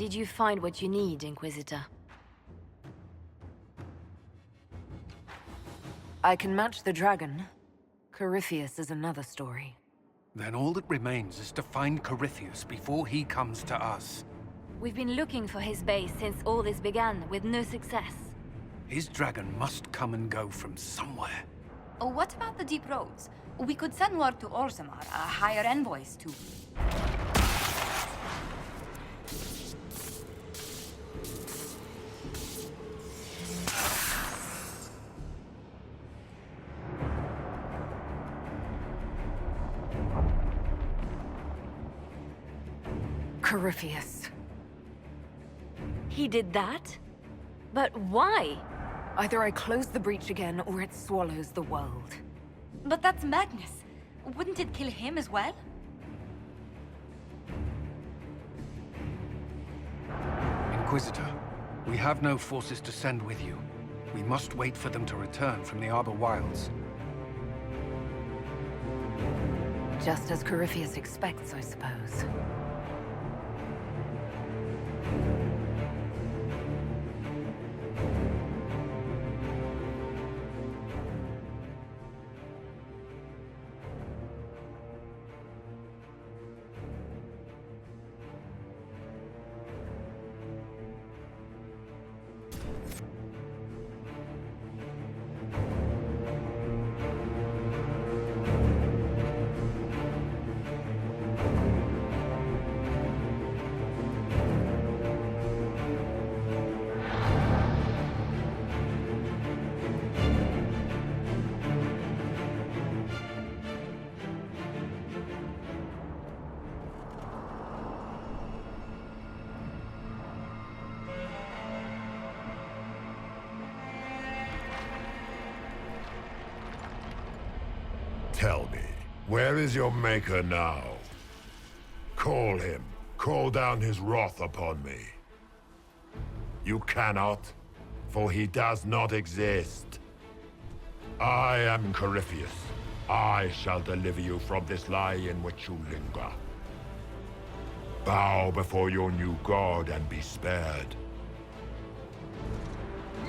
Did you find what you need, Inquisitor? I can match the dragon. Corypheus is another story. Then all that remains is to find Corypheus before he comes to us. We've been looking for his base since all this began, with no success. His dragon must come and go from somewhere. Oh, what about the deep roads? We could send word to Orzammar, hire envoys to... Corypheus. He did that? But why? Either I close the breach again, or it swallows the world. But that's madness. Wouldn't it kill him as well? Inquisitor, we have no forces to send with you. We must wait for them to return from the Arbor Wilds. Just as Corypheus expects, I suppose. Tell me, where is your maker now? Call him. Call down his wrath upon me. You cannot, for he does not exist. I am Corypheus. I shall deliver you from this lie in which you linger. Bow before your new god and be spared.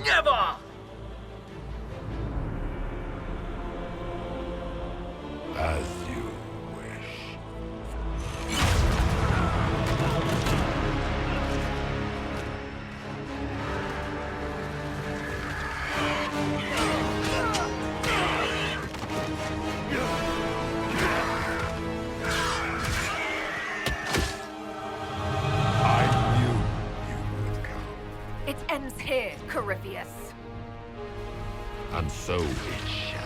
Never! As you wish. I knew you would come. It ends here, Corypheus. And so it shall.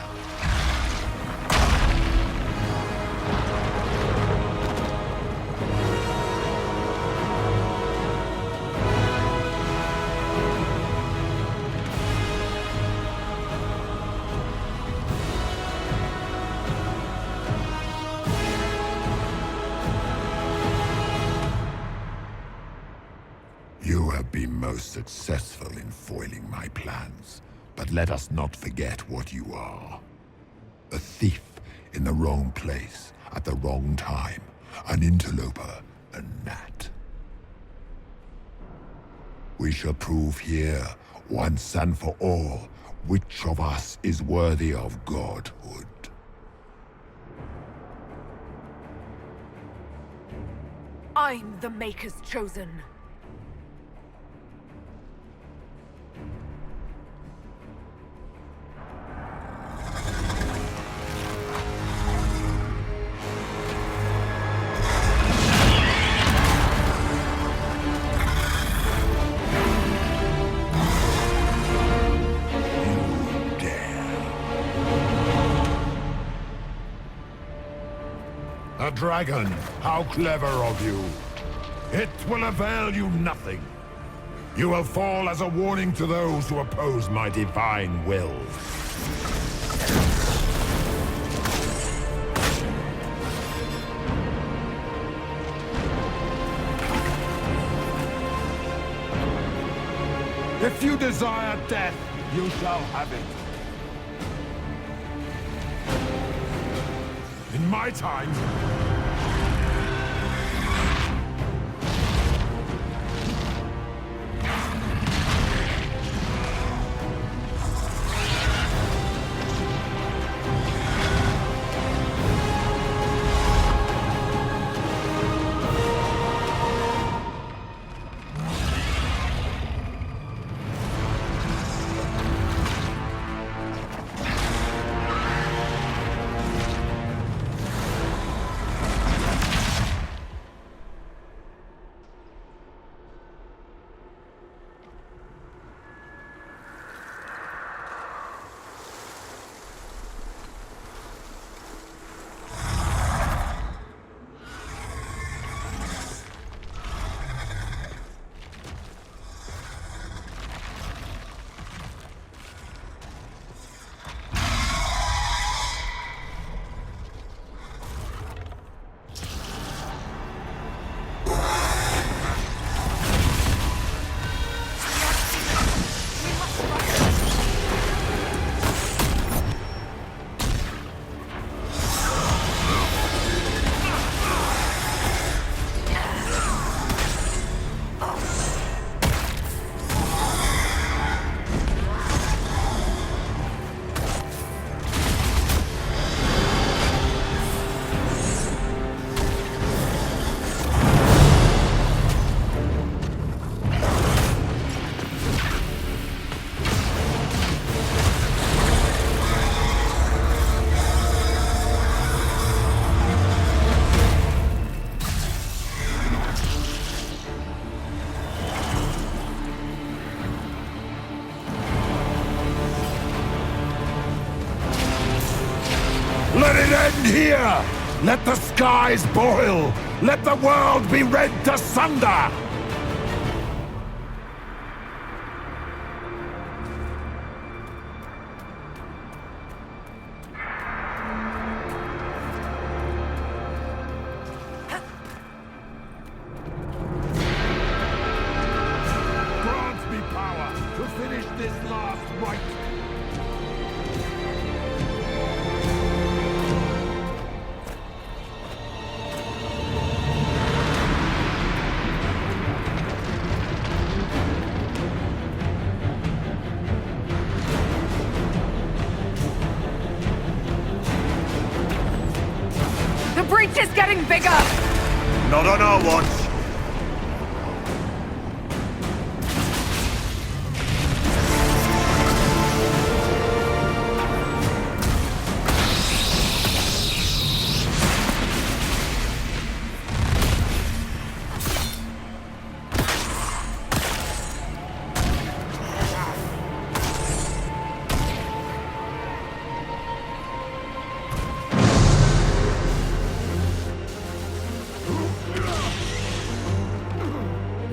You have been most successful in foiling my plans, but let us not forget what you are. A thief in the wrong place at the wrong time, an interloper, a gnat. We shall prove here, once and for all, which of us is worthy of godhood. I'm the Maker's chosen. A dragon! How clever of you! It will avail you nothing. You will fall as a warning to those who oppose my divine will. If you desire death, you shall have it. In my time, Let it end here! Let the skies boil! Let the world be rent asunder! Grant me power to finish this last rite! The breach is getting bigger! Not on our watch.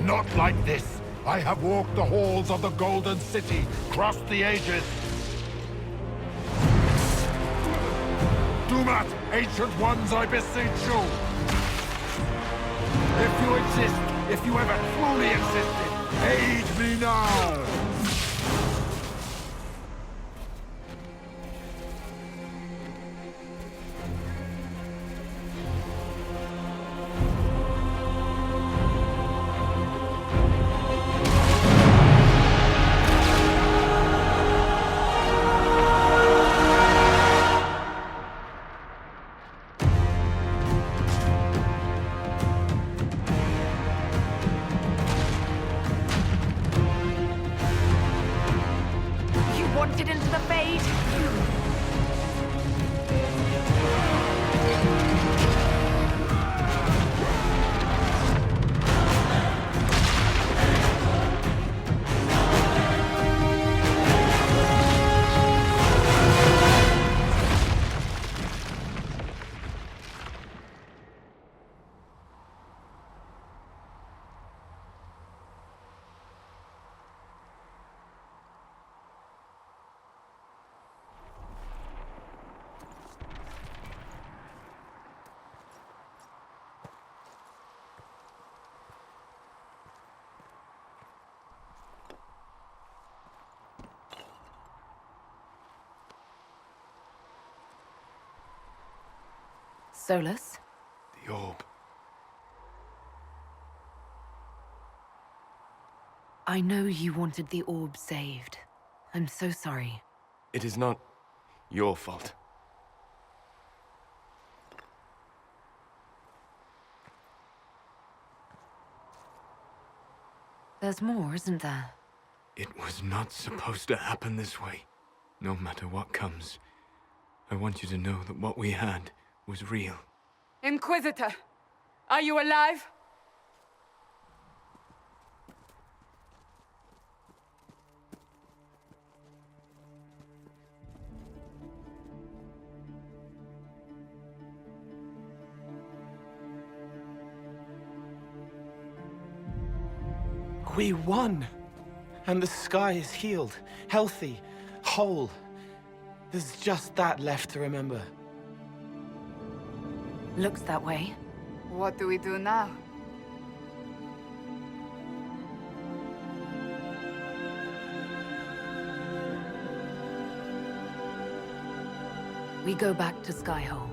Not like this. I have walked the halls of the Golden City, crossed the ages. Do not, ancient ones, I beseech you. If you insist, if you ever truly insisted, aid me now. You wanted into the Fade? Solus? The orb. I know you wanted the orb saved. I'm so sorry. It is not your fault. There's more, isn't there? It was not supposed to happen this way. No matter what comes, I want you to know that what we had was real. Inquisitor, are you alive? We won! And the sky is healed, healthy, whole. There's just that left to remember. Looks that way. What do we do now? We go back to Skyhold.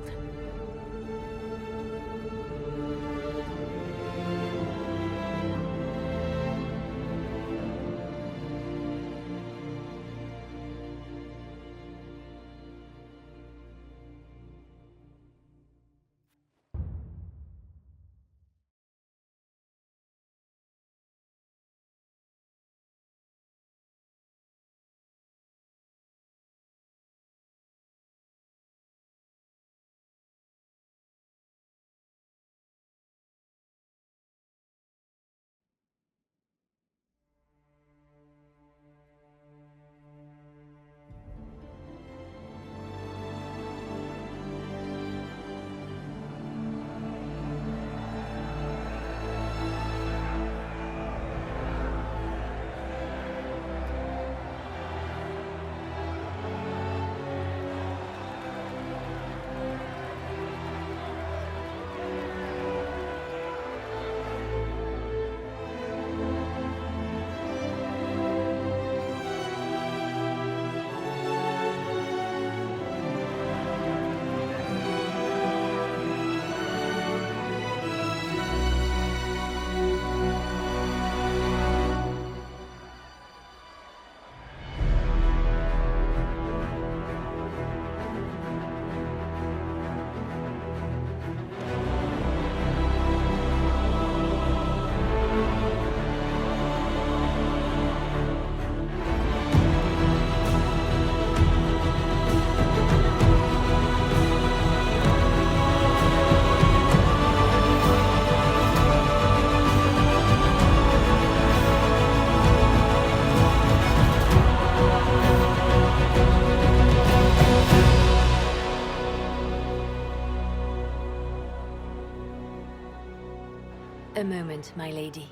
A moment, my lady.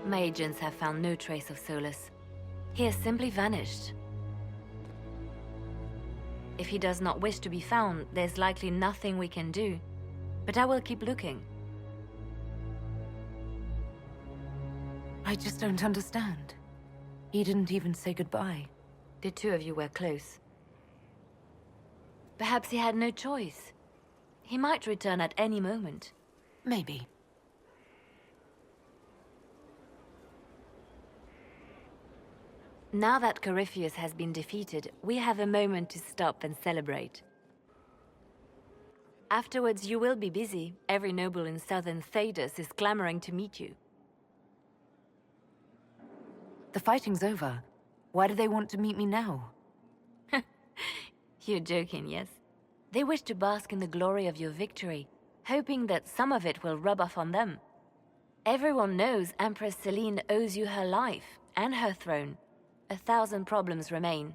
My agents have found no trace of Solus. He has simply vanished. If he does not wish to be found, there's likely nothing we can do. But I will keep looking. I just don't understand. He didn't even say goodbye. The two of you were close. Perhaps he had no choice. He might return at any moment. Maybe. Now that Corypheus has been defeated, we have a moment to stop and celebrate. Afterwards, you will be busy. Every noble in southern Thedas is clamoring to meet you. The fighting's over. Why do they want to meet me now? You're joking, yes? They wish to bask in the glory of your victory, hoping that some of it will rub off on them. Everyone knows Empress Celine owes you her life and her throne. 1,000 problems remain,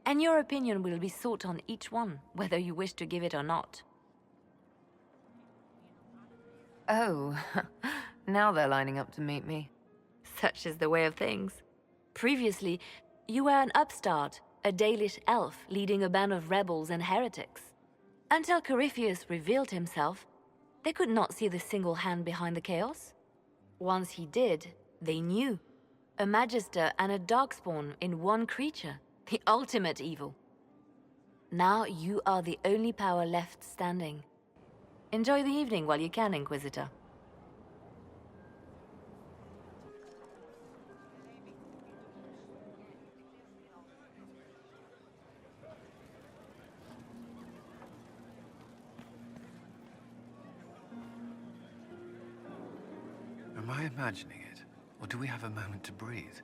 and your opinion will be sought on each one, whether you wish to give it or not. Oh, now they're lining up to meet me. Such is the way of things. Previously, you were an upstart, a Dalish elf leading a band of rebels and heretics. Until Corypheus revealed himself, they could not see the single hand behind the chaos. Once he did, they knew. A Magister and a Darkspawn in one creature, the ultimate evil. Now you are the only power left standing. Enjoy the evening while you can, Inquisitor. Am I imagining it? Or do we have a moment to breathe?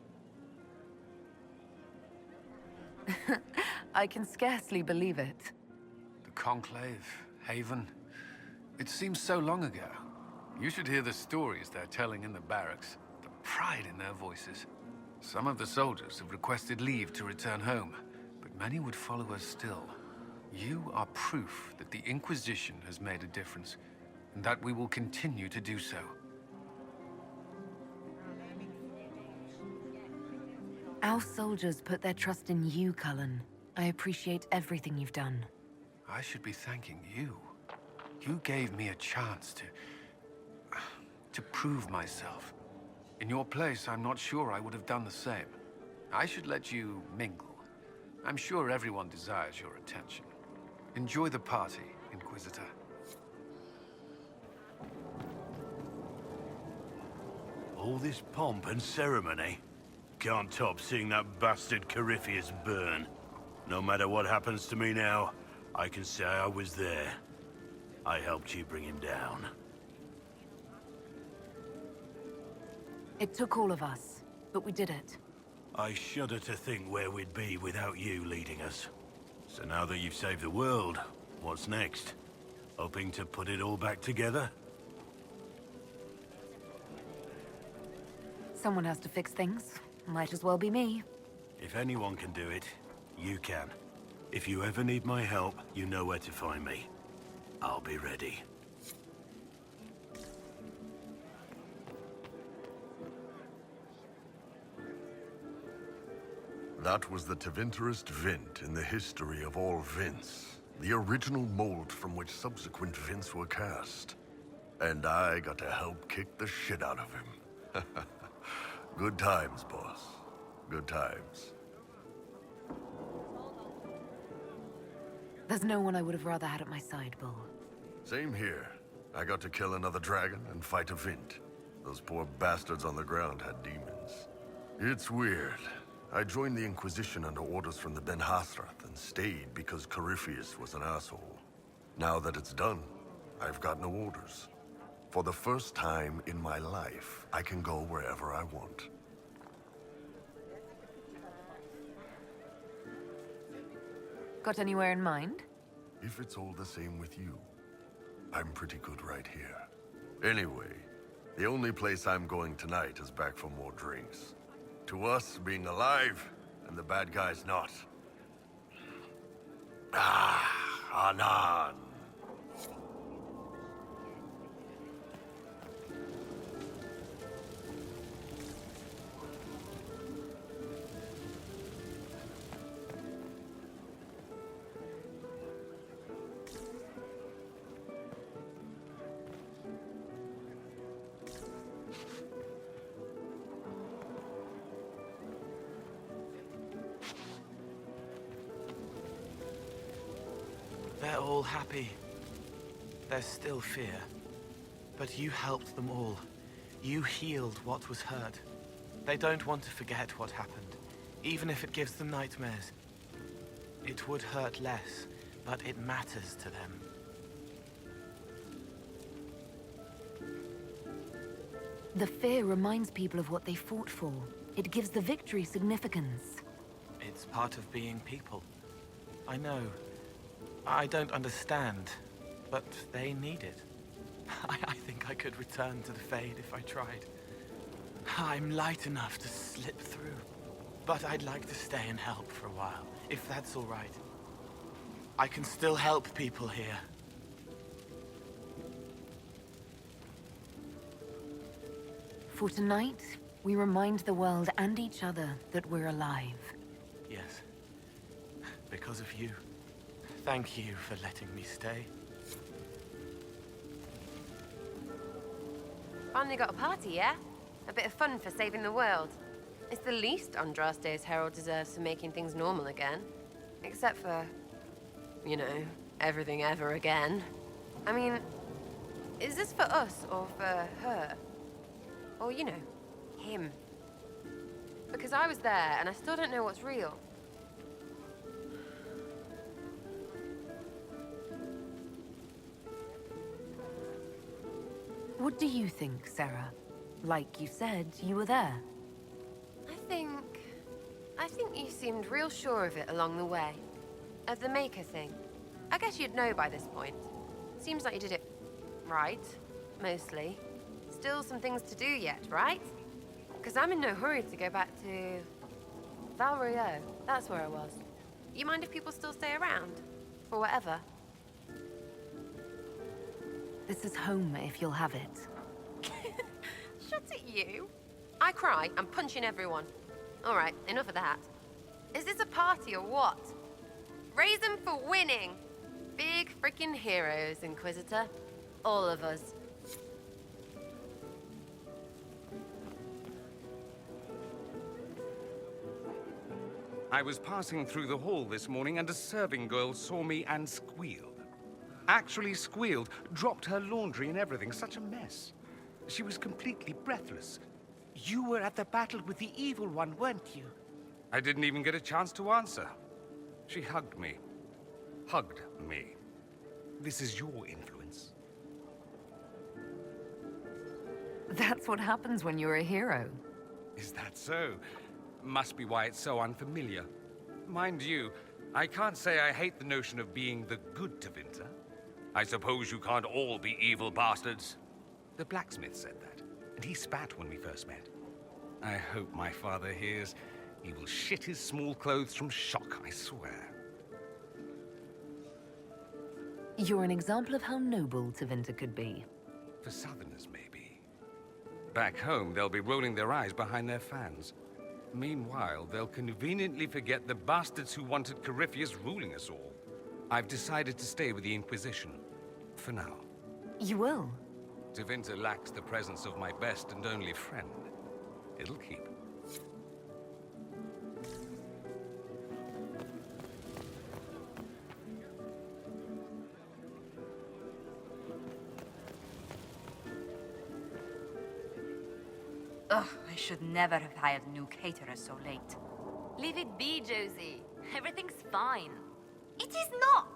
I can scarcely believe it. The Conclave, Haven. It seems so long ago. You should hear the stories they're telling in the barracks. The pride in their voices. Some of the soldiers have requested leave to return home, but many would follow us still. You are proof that the Inquisition has made a difference, and that we will continue to do so. Our soldiers put their trust in you, Cullen. I appreciate everything you've done. I should be thanking you. You gave me a chance to prove myself. In your place, I'm not sure I would have done the same. I should let you mingle. I'm sure everyone desires your attention. Enjoy the party, Inquisitor. All this pomp and ceremony? Can't top seeing that bastard Corypheus burn. No matter what happens to me now, I can say I was there. I helped you bring him down. It took all of us, but we did it. I shudder to think where we'd be without you leading us. So now that you've saved the world, what's next? Hoping to put it all back together? Someone has to fix things. Might as well be me. If anyone can do it, you can. If you ever need my help, you know where to find me. I'll be ready. That was the Tevinterest Vint in the history of all Vints. The original mold from which subsequent Vints were cast. And I got to help kick the shit out of him. Good times, boss. Good times. There's no one I would have rather had at my side, Bull. Same here. I got to kill another dragon and fight a Vint. Those poor bastards on the ground had demons. It's weird. I joined the Inquisition under orders from the Ben Hasrath and stayed because Corypheus was an asshole. Now that it's done, I've got no orders. For the first time in my life, I can go wherever I want. Got anywhere in mind? If it's all the same with you, I'm pretty good right here. Anyway, the only place I'm going tonight is back for more drinks. To us, being alive, and the bad guys not. Ah, Anan. They're all happy. There's still fear. But you helped them all. You healed what was hurt. They don't want to forget what happened, even if it gives them nightmares. It would hurt less, but it matters to them. The fear reminds people of what they fought for. It gives the victory significance. It's part of being people. I know. I don't understand, but they need it. I think I could return to the Fade if I tried. I'm light enough to slip through, but I'd like to stay and help for a while, if that's all right. I can still help people here. For tonight, we remind the world and each other that we're alive. Yes. Because of you. Thank you for letting me stay. Finally got a party, yeah? A bit of fun for saving the world. It's the least Andraste's Herald deserves for making things normal again. Except for, you know, everything ever again. I mean, is this for us or for her? Or, you know, him? Because I was there and I still don't know what's real. What do you think, Sarah? Like you said, you were there. I think you seemed real sure of it along the way. Of the Maker thing. I guess you'd know by this point. Seems like you did it right, mostly. Still some things to do yet, right? Because I'm in no hurry to go back to Valrio. That's where I was. You mind if people still stay around? For whatever? This is home if you'll have it. Shut it, you. I cry, I'm punching everyone. All right, enough of that. Is this a party or what? Raise them for winning. Big freaking heroes, Inquisitor. All of us. I was passing through the hall this morning and a serving girl saw me and squealed. Actually squealed, dropped her laundry and everything, such a mess. She was completely breathless. You were at the battle with the evil one, weren't you? I didn't even get a chance to answer. She hugged me. Hugged me. This is your influence. That's what happens when you're a hero. Is that so? Must be why it's so unfamiliar. Mind you, I can't say I hate the notion of being the good Tevinter. I suppose you can't all be evil bastards. The blacksmith said that, and he spat when we first met. I hope my father hears. He will shit his small clothes from shock, I swear. You're an example of how noble Tevinter could be. For Southerners, maybe. Back home, they'll be rolling their eyes behind their fans. Meanwhile, they'll conveniently forget the bastards who wanted Corypheus ruling us all. I've decided to stay with the Inquisition. For now. You will? Tevinter lacks the presence of my best and only friend. It'll keep. Ugh, I should never have hired a new caterer so late. Leave it be, Josie. Everything's fine. It is not!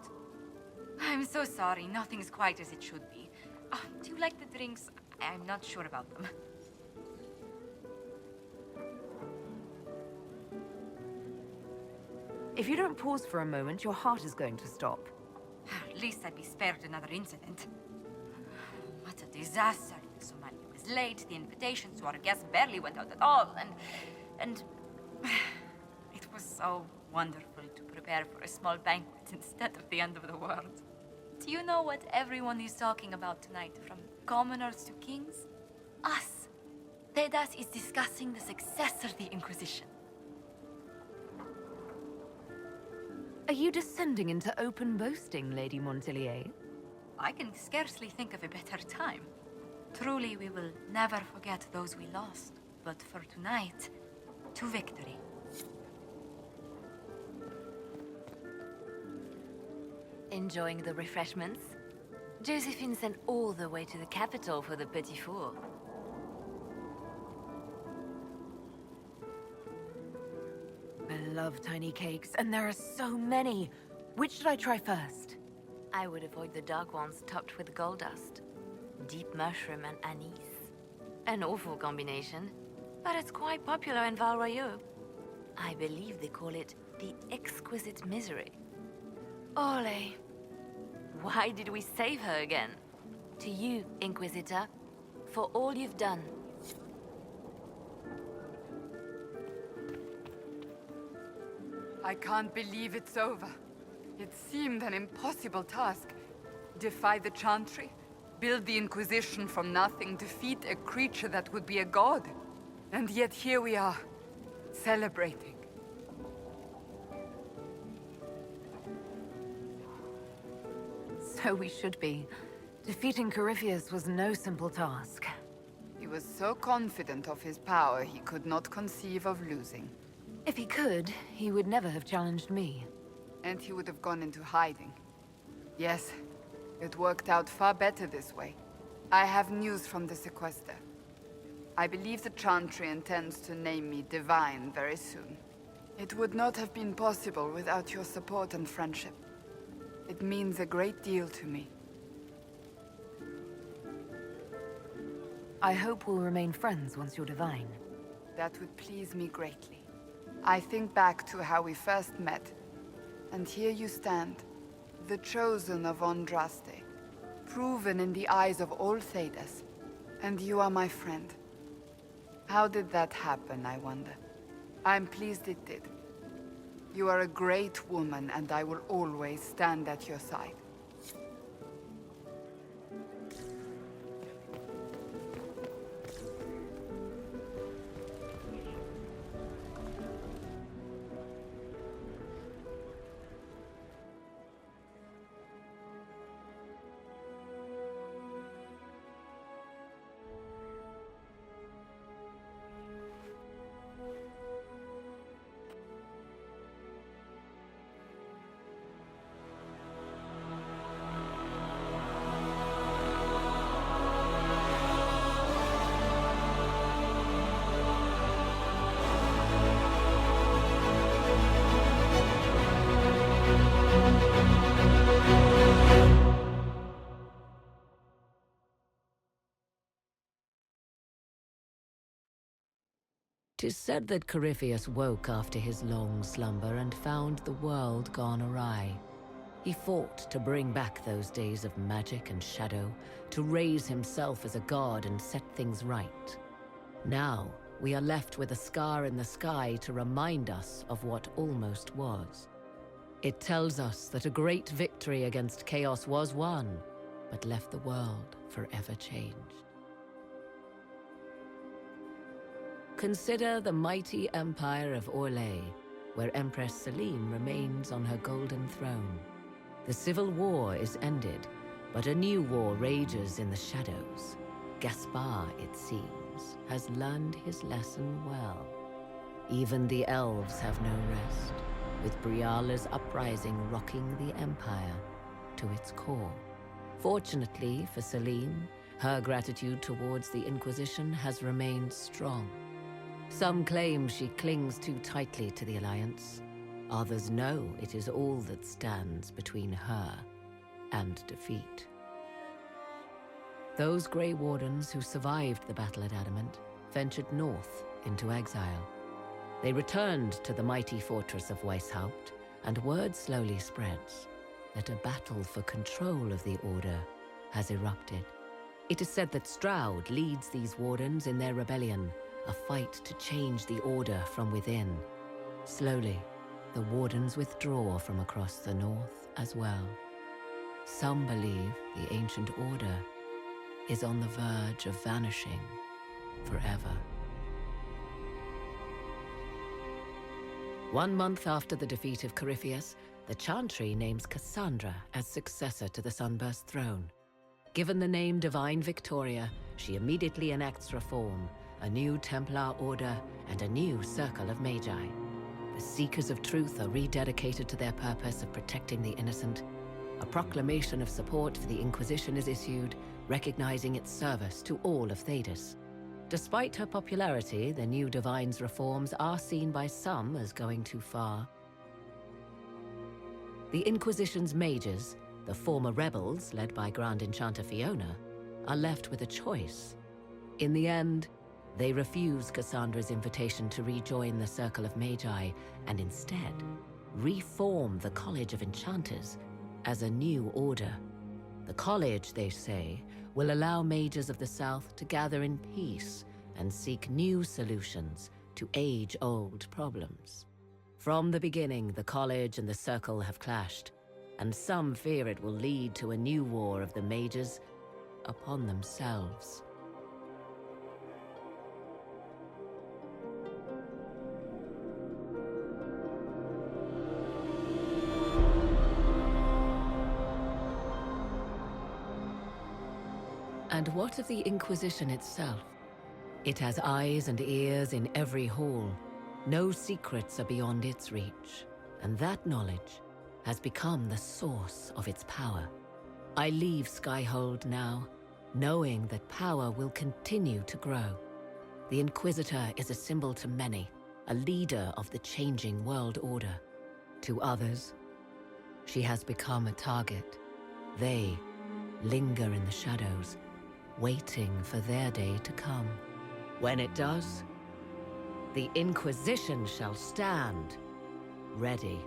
I'm so sorry, nothing's quite as it should be. Do you like the drinks? I'm not sure about them. If you don't pause for a moment, your heart is going to stop. At least I'd be spared another incident. What a disaster. Somalia was late, the invitations to our guests barely went out at all, and it was so wonderful to prepare for a small banquet instead of the end of the world. Do you know what everyone is talking about tonight, from commoners to kings? Us. Dedas is discussing the successor of the Inquisition. Are you descending into open boasting, Lady Montelier? I can scarcely think of a better time. Truly, we will never forget those we lost. But for tonight, to victory. enjoying the refreshments? Josephine sent all the way to the capital for the petit four. I love tiny cakes, and there are so many. Which should I try first? I would avoid the dark ones topped with gold dust. Deep mushroom and anise. An awful combination, but it's quite popular in Val Royeaux. I believe they call it the exquisite misery. Ole. Why did we save her again? To you, Inquisitor, for all you've done. I can't believe it's over. It seemed an impossible task. Defy the Chantry, build the Inquisition from nothing, defeat a creature that would be a god. And yet here we are, celebrating. So we should be. Defeating Corypheus was no simple task. He was so confident of his power, he could not conceive of losing. If he could, he would never have challenged me. And he would have gone into hiding. Yes, it worked out far better this way. I have news from the sequester. I believe the Chantry intends to name me Divine very soon. It would not have been possible without your support and friendship. It means a great deal to me. I hope we'll remain friends once you're divine. That would please me greatly. I think back to how we first met, and here you stand, the chosen of Andraste, proven in the eyes of all Thedas, and you are my friend. How did that happen, I wonder? I'm pleased it did. You are a great woman, and I will always stand at your side. Tis said that Corypheus woke after his long slumber and found the world gone awry. He fought to bring back those days of magic and shadow, to raise himself as a god and set things right. Now, we are left with a scar in the sky to remind us of what almost was. It tells us that a great victory against chaos was won, but left the world forever changed. Consider the mighty empire of Orlais, where Empress Selim remains on her golden throne. The civil war is ended, but a new war rages in the shadows. Gaspard, it seems, has learned his lesson well. Even the elves have no rest, with Briala's uprising rocking the empire to its core. Fortunately for Selim, her gratitude towards the Inquisition has remained strong. Some claim she clings too tightly to the Alliance. Others know it is all that stands between her and defeat. Those Grey Wardens who survived the battle at Adamant ventured north into exile. They returned to the mighty fortress of Weishaupt, and word slowly spreads that a battle for control of the Order has erupted. It is said that Stroud leads these Wardens in their rebellion, a fight to change the Order from within. Slowly, the Wardens withdraw from across the north as well. Some believe the ancient Order is on the verge of vanishing forever. 1 month after the defeat of Corypheus, the Chantry names Cassandra as successor to the Sunburst throne. Given the name Divine Victoria, she immediately enacts reform, a new Templar order, and a new circle of Magi. The Seekers of Truth are rededicated to their purpose of protecting the innocent, a proclamation of support for the Inquisition is issued, recognizing its service to all of Thedas. Despite her popularity, the new Divine's reforms are seen by some as going too far. The Inquisition's mages, the former rebels led by Grand Enchanter Fiona, are left with a choice. In the end, they refuse Cassandra's invitation to rejoin the Circle of Magi and instead reform the College of Enchanters as a new order. The college, they say, will allow mages of the South to gather in peace and seek new solutions to age-old problems. From the beginning, the college and the Circle have clashed, and some fear it will lead to a new war of the mages upon themselves. And what of the Inquisition itself? It has eyes and ears in every hall. No secrets are beyond its reach, and that knowledge has become the source of its power. I leave Skyhold now, knowing that power will continue to grow. The Inquisitor is a symbol to many, a leader of the changing world order. To others, she has become a target. They linger in the shadows, waiting for their day to come. When it does, the Inquisition shall stand ready.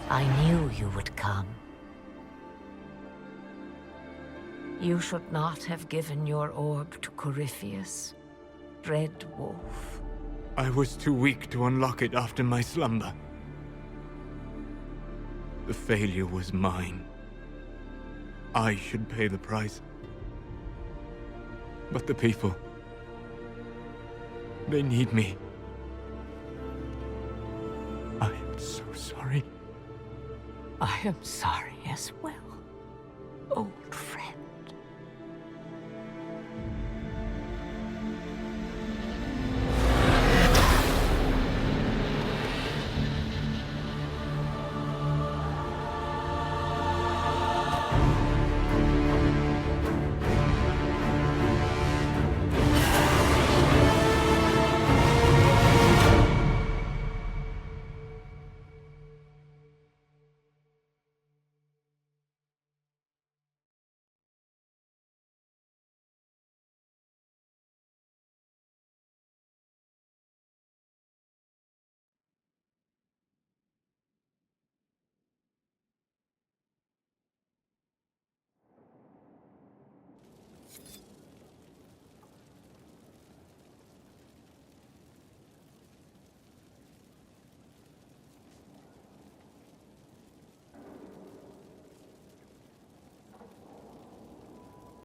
I knew you would come. You should not have given your orb to Corypheus, Red Wolf. I was too weak to unlock it after my slumber. The failure was mine. I should pay the price. But the people... they need me. I am so sorry. I am sorry as well, old